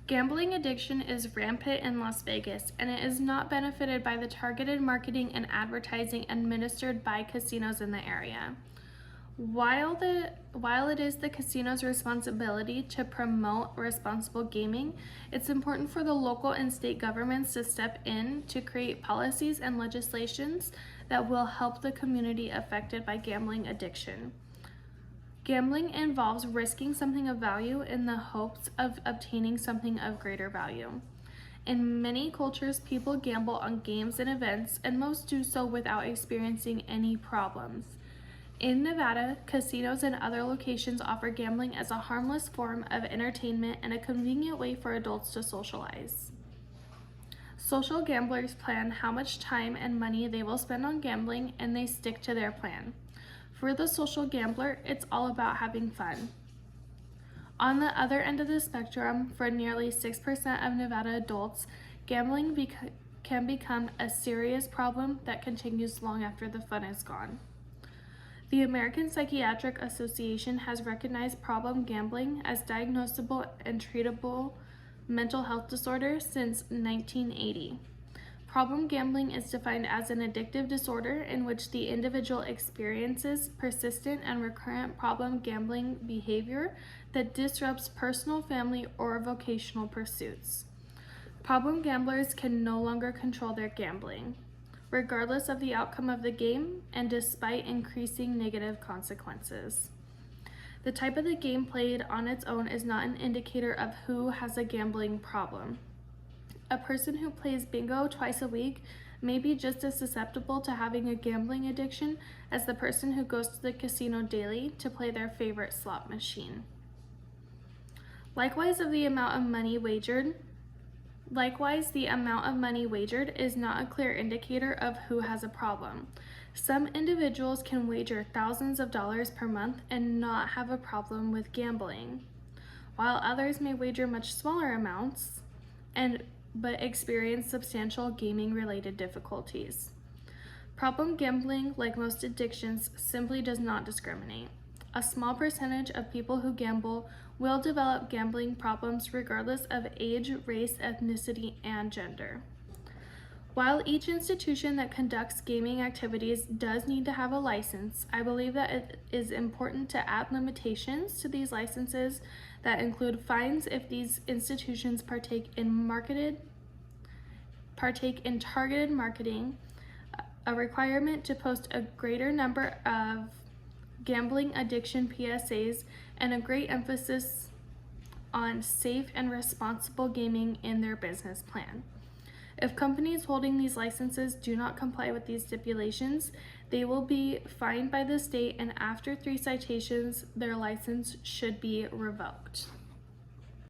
Gambling addiction is rampant in Las Vegas, and it is not benefited by the targeted marketing and advertising administered by casinos in the area. While it is the casino's responsibility to promote responsible gaming, it's important for the local and state governments to step in to create policies and legislations that will help the community affected by gambling addiction. Gambling involves risking something of value in the hopes of obtaining something of greater value. In many cultures, people gamble on games and events, and most do so without experiencing any problems. In Nevada, casinos and other locations offer gambling as a harmless form of entertainment and a convenient way for adults to socialize. Social gamblers plan how much time and money they will spend on gambling, and they stick to their plan. For the social gambler, it's all about having fun. On the other end of the spectrum, for nearly 6% of Nevada adults, gambling can become a serious problem that continues long after the fun is gone. The American Psychiatric Association has recognized problem gambling as diagnosable and treatable mental health disorder since 1980. Problem gambling is defined as an addictive disorder in which the individual experiences persistent and recurrent problem gambling behavior that disrupts personal, family, or vocational pursuits. Problem gamblers can no longer control their gambling, regardless of the outcome of the game and despite increasing negative consequences. The type of the game played on its own is not an indicator of who has a gambling problem. A person who plays bingo twice a week may be just as susceptible to having a gambling addiction as the person who goes to the casino daily to play their favorite slot machine. Likewise, the amount of money wagered is not a clear indicator of who has a problem. Some individuals can wager thousands of dollars per month and not have a problem with gambling, while others may wager much smaller amounts but experience substantial gaming-related difficulties. Problem gambling, like most addictions, simply does not discriminate. A small percentage of people who gamble will develop gambling problems regardless of age, race, ethnicity, and gender. While each institution that conducts gaming activities does need to have a license, I believe that it is important to add limitations to these licenses that include fines if these institutions partake in targeted marketing, a requirement to post a greater number of gambling addiction PSAs, and a great emphasis on safe and responsible gaming in their business plan. If companies holding these licenses do not comply with these stipulations, they will be fined by the state, and after 3 citations, their license should be revoked.